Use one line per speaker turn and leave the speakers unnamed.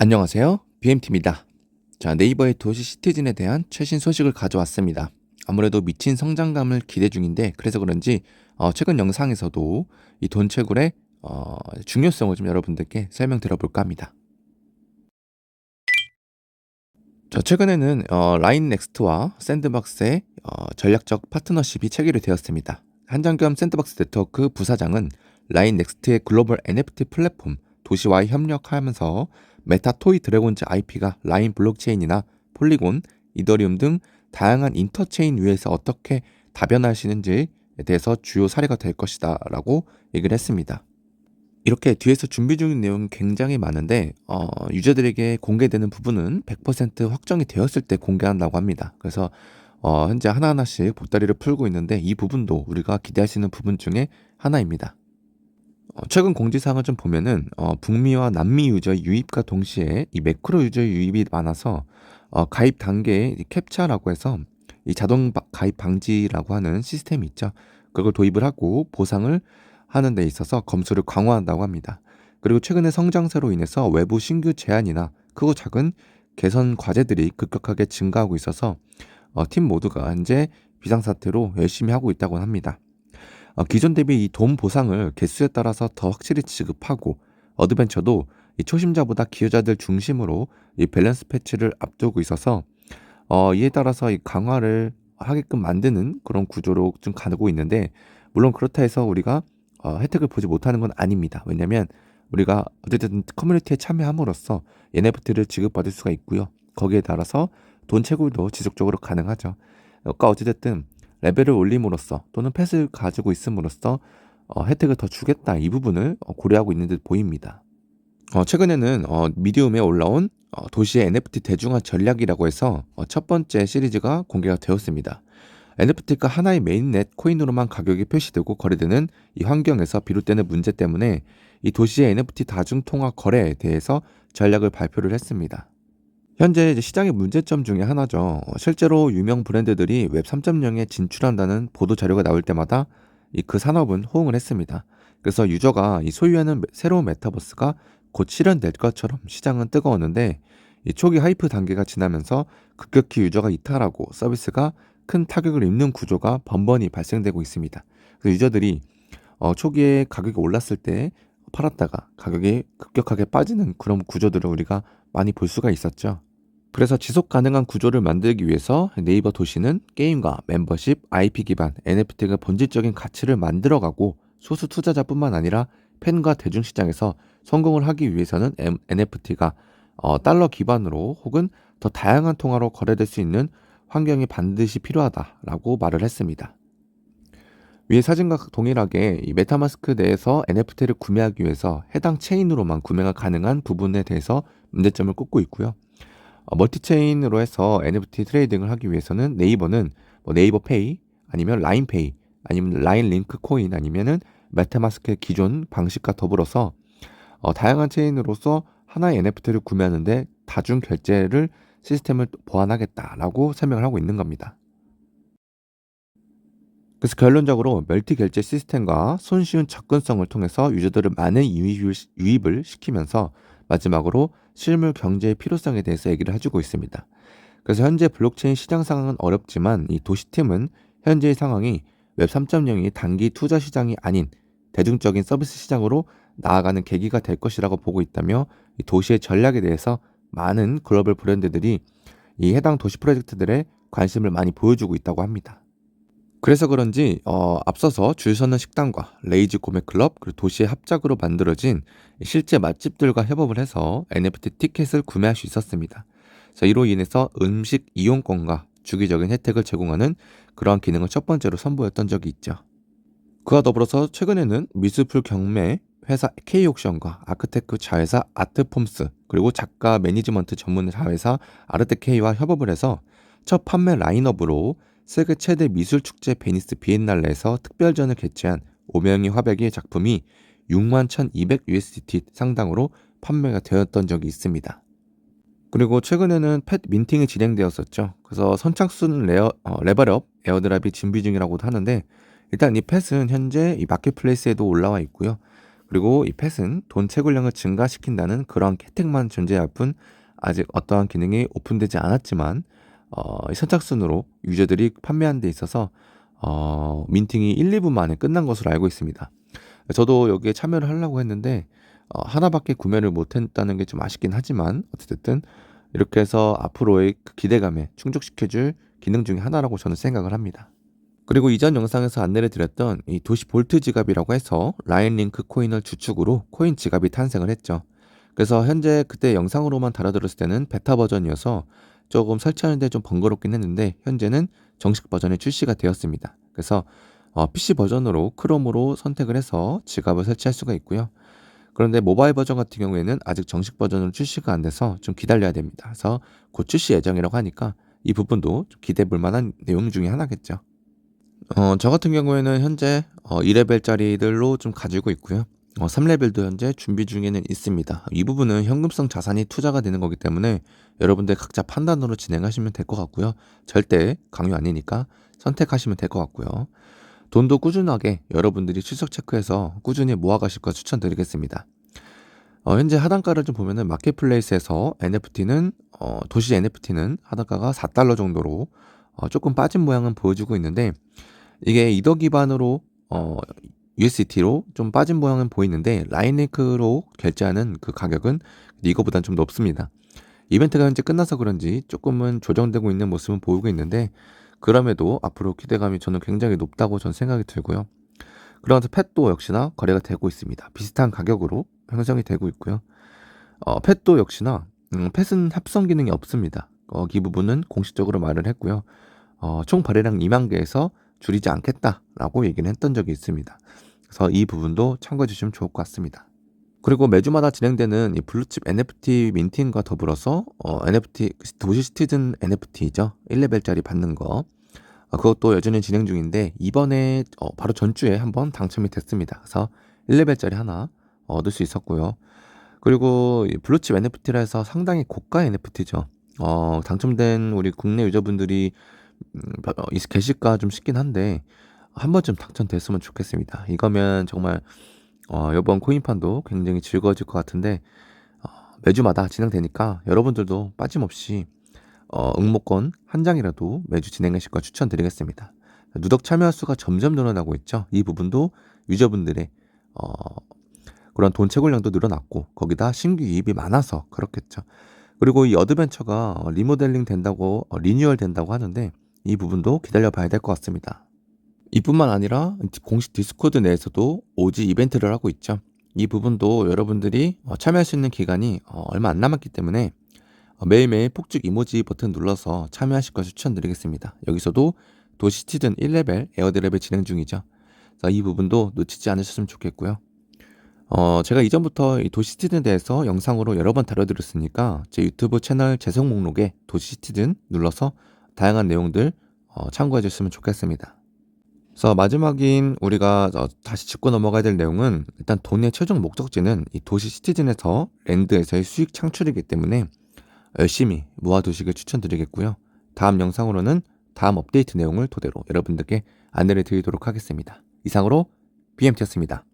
안녕하세요. BMT입니다. 자, 네이버의 도시 시티즌에 대한 최신 소식을 가져왔습니다. 아무래도 미친 성장감을 기대 중인데 그래서 그런지 최근 영상에서도 이 돈채굴의 중요성을 좀 여러분들께 설명드려볼까 합니다. 자, 최근에는 라인 넥스트와 샌드박스의 전략적 파트너십이 체결이 되었습니다. 한정겸 샌드박스 네트워크 부사장은 라인 넥스트의 글로벌 NFT 플랫폼 도시와의 협력하면서 메타 토이 드래곤즈 IP가 라인 블록체인이나 폴리곤, 이더리움 등 다양한 인터체인 위에서 어떻게 다변할 수 있는지에 대해서 주요 사례가 될 것이다 라고 얘기를 했습니다. 이렇게 뒤에서 준비 중인 내용이 굉장히 많은데 유저들에게 공개되는 부분은 100% 확정이 되었을 때 공개한다고 합니다. 그래서 현재 하나하나씩 보따리를 풀고 있는데 이 부분도 우리가 기대할 수 있는 부분 중에 하나입니다. 최근 공지사항을 좀 보면은 북미와 남미 유저의 유입과 동시에 이 매크로 유저의 유입이 많아서 가입 단계에 이 캡처라고 해서 이 자동 가입 방지라고 하는 시스템이 있죠. 그걸 도입을 하고 보상을 하는 데 있어서 검수를 강화한다고 합니다. 그리고 최근의 성장세로 인해서 외부 신규 제안이나 크고 작은 개선 과제들이 급격하게 증가하고 있어서 팀 모두가 현재 비상사태로 열심히 하고 있다고 합니다. 기존 대비 이 돈 보상을 개수에 따라서 더 확실히 지급하고 어드벤처도 이 초심자보다 기여자들 중심으로 이 밸런스 패치를 앞두고 있어서 이에 따라서 이 강화를 하게끔 만드는 그런 구조로 좀 가고 있는데 물론 그렇다 해서 우리가 혜택을 보지 못하는 건 아닙니다. 왜냐면 우리가 어쨌든 커뮤니티에 참여함으로써 NFT를 지급받을 수가 있고요. 거기에 따라서 돈 채굴도 지속적으로 가능하죠. 그러니까 어찌됐든 레벨을 올림으로써 또는 펫을 가지고 있음으로써 혜택을 더 주겠다 이 부분을 고려하고 있는 듯 보입니다. 최근에는 미디움에 올라온 도시의 NFT 대중화 전략이라고 해서 첫 번째 시리즈가 공개가 되었습니다. NFT가 하나의 메인넷 코인으로만 가격이 표시되고 거래되는 이 환경에서 비롯되는 문제 때문에 이 도시의 NFT 다중통화 거래에 대해서 전략을 발표를 했습니다. 현재 이제 시장의 문제점 중에 하나죠. 실제로 유명 브랜드들이 웹 3.0에 진출한다는 보도 자료가 나올 때마다 그 산업은 호응을 했습니다. 그래서 유저가 이 소유하는 새로운 메타버스가 곧 실현될 것처럼 시장은 뜨거웠는데 이 초기 하이프 단계가 지나면서 급격히 유저가 이탈하고 서비스가 큰 타격을 입는 구조가 번번이 발생되고 있습니다. 그래서 유저들이 초기에 가격이 올랐을 때 팔았다가 가격이 급격하게 빠지는 그런 구조들을 우리가 많이 볼 수가 있었죠. 그래서 지속 가능한 구조를 만들기 위해서 네이버 도시는 게임과 멤버십, IP 기반 NFT가 본질적인 가치를 만들어가고 소수 투자자뿐만 아니라 팬과 대중시장에서 성공을 하기 위해서는 NFT가 달러 기반으로 혹은 더 다양한 통화로 거래될 수 있는 환경이 반드시 필요하다라고 말을 했습니다. 위의 사진과 동일하게 이 메타마스크 내에서 NFT를 구매하기 위해서 해당 체인으로만 구매가 가능한 부분에 대해서 문제점을 꼽고 있고요. 멀티체인으로 해서 NFT 트레이딩을 하기 위해서는 네이버는 뭐 네이버 페이 아니면 라인 페이 아니면 라인 링크 코인 아니면은 메타마스크의 기존 방식과 더불어서 다양한 체인으로서 하나의 NFT를 구매하는데 다중 결제를 시스템을 보완하겠다라고 설명을 하고 있는 겁니다. 그래서 결론적으로 멀티 결제 시스템과 손쉬운 접근성을 통해서 유저들을 많은 유입을 시키면서 마지막으로 실물 경제의 필요성에 대해서 얘기를 해주고 있습니다. 그래서 현재 블록체인 시장 상황은 어렵지만 이 도시팀은 현재의 상황이 웹 3.0이 단기 투자 시장이 아닌 대중적인 서비스 시장으로 나아가는 계기가 될 것이라고 보고 있다며 이 도시의 전략에 대해서 많은 글로벌 브랜드들이 이 해당 도시 프로젝트들의 관심을 많이 보여주고 있다고 합니다. 그래서 그런지 앞서서 줄 서는 식당과 레이즈 구매 클럽 그리고 도시의 합작으로 만들어진 실제 맛집들과 협업을 해서 NFT 티켓을 구매할 수 있었습니다. 그래서 이로 인해서 음식 이용권과 주기적인 혜택을 제공하는 그러한 기능을 첫 번째로 선보였던 적이 있죠. 그와 더불어서 최근에는 미술품 경매 회사 K옥션과 아크테크 자회사 아트폼스 그리고 작가 매니지먼트 전문 자회사 아르테케이와 협업을 해서 첫 판매 라인업으로 세계 최대 미술축제 베니스 비엔날레에서 특별전을 개최한 오명희 화백의 작품이 61,200 USDT 상당으로 판매가 되었던 적이 있습니다. 그리고 최근에는 펫 민팅이 진행되었었죠. 그래서 선착순 레벨업 에어드랍이 준비 중이라고도 하는데 일단 이 펫은 현재 이 마켓플레이스에도 올라와 있고요. 그리고 이 펫은 돈 채굴량을 증가시킨다는 그런 혜택만 존재할 뿐 아직 어떠한 기능이 오픈되지 않았지만 이 선착순으로 유저들이 판매하는 데 있어서 민팅이 1-2분 만에 끝난 것으로 알고 있습니다. 저도 여기에 참여를 하려고 했는데 하나밖에 구매를 못 했다는 게 좀 아쉽긴 하지만 어찌됐든 이렇게 해서 앞으로의 그 기대감에 충족시켜 줄 기능 중에 하나라고 저는 생각을 합니다. 그리고 이전 영상에서 안내를 드렸던 이 도시 볼트 지갑이라고 해서 라인 링크 코인을 주축으로 코인 지갑이 탄생을 했죠. 그래서 현재 그때 영상으로만 다뤄들었을 때는 베타 버전이어서 조금 설치하는데 좀 번거롭긴 했는데 현재는 정식 버전이 출시가 되었습니다. 그래서 PC 버전으로 크롬으로 선택을 해서 지갑을 설치할 수가 있고요. 그런데 모바일 버전 같은 경우에는 아직 정식 버전으로 출시가 안 돼서 좀 기다려야 됩니다. 그래서 곧 출시 예정이라고 하니까 이 부분도 좀 기대해 볼 만한 내용 중에 하나겠죠. 저 같은 경우에는 현재 2레벨짜리들로 좀 가지고 있고요. 3레벨도 현재 준비 중에는 있습니다. 이 부분은 현금성 자산이 투자가 되는 거기 때문에 여러분들 각자 판단으로 진행하시면 될 것 같고요. 절대 강요 아니니까 선택하시면 될 것 같고요. 돈도 꾸준하게 여러분들이 출석 체크해서 꾸준히 모아가실 거 추천드리겠습니다. 현재 하단가를 좀 보면은 마켓플레이스에서 NFT는 도시 NFT는 하단가가 $4 정도로 조금 빠진 모양은 보여주고 있는데 이게 이더 기반으로 USDT로 좀 빠진 모양은 보이는데 라인링크로 결제하는 그 가격은 이거보단 좀 높습니다. 이벤트가 현재 끝나서 그런지 조금은 조정되고 있는 모습은 보이고 있는데 그럼에도 앞으로 기대감이 저는 굉장히 높다고 전 생각이 들고요. 그러면서 펫도 역시나 거래가 되고 있습니다. 비슷한 가격으로 형성이 되고 있고요. 펫도 역시나 펫은 합성 기능이 없습니다. 이 부분은 공식적으로 말을 했고요. 총 발행량 2만 개에서 줄이지 않겠다라고 얘기는 했던 적이 있습니다. 그래서 이 부분도 참고해 주시면 좋을 것 같습니다. 그리고 매주마다 진행되는 이 블루칩 NFT 민팅과 더불어서 NFT 도시 시티즌 NFT죠. 1레벨짜리 받는 거. 그것도 여전히 진행 중인데 이번에 바로 전주에 한번 당첨이 됐습니다. 그래서 1레벨짜리 하나 얻을 수 있었고요. 그리고 이 블루칩 NFT라 해서 상당히 고가 NFT죠. 당첨된 우리 국내 유저분들이 계실까 좀 싶긴 한데 한 번쯤 당첨됐으면 좋겠습니다. 이거면 정말 이번 코인판도 굉장히 즐거워질 것 같은데 매주마다 진행되니까 여러분들도 빠짐없이 응모권 한 장이라도 매주 진행하실 거 추천드리겠습니다. 누적 참여 수가 점점 늘어나고 있죠. 이 부분도 유저분들의 그런 돈 채굴량도 늘어났고 거기다 신규 유입이 많아서 그렇겠죠. 그리고 이 어드벤처가 리모델링 된다고 리뉴얼 된다고 하는데 이 부분도 기다려 봐야 될 것 같습니다. 이뿐만 아니라 공식 디스코드 내에서도 오지 이벤트를 하고 있죠. 이 부분도 여러분들이 참여할 수 있는 기간이 얼마 안 남았기 때문에 매일매일 폭죽 이모지 버튼 눌러서 참여하실 것을 추천드리겠습니다. 여기서도 도시 시티즌 1레벨 에어드랩을 진행 중이죠. 그래서 이 부분도 놓치지 않으셨으면 좋겠고요. 제가 이전부터 이 도시 시티즌에 대해서 영상으로 여러 번 다뤄드렸으니까 제 유튜브 채널 재생 목록에 도시 시티즌 눌러서 다양한 내용들 참고해 주셨으면 좋겠습니다. 그래서 마지막인 우리가 다시 짚고 넘어가야 될 내용은 일단 돈의 최종 목적지는 이 도시 시티즌에서 랜드에서의 수익 창출이기 때문에 열심히 모아두시길 추천드리겠고요. 다음 영상으로는 다음 업데이트 내용을 토대로 여러분들께 안내를 드리도록 하겠습니다. 이상으로 BMT였습니다.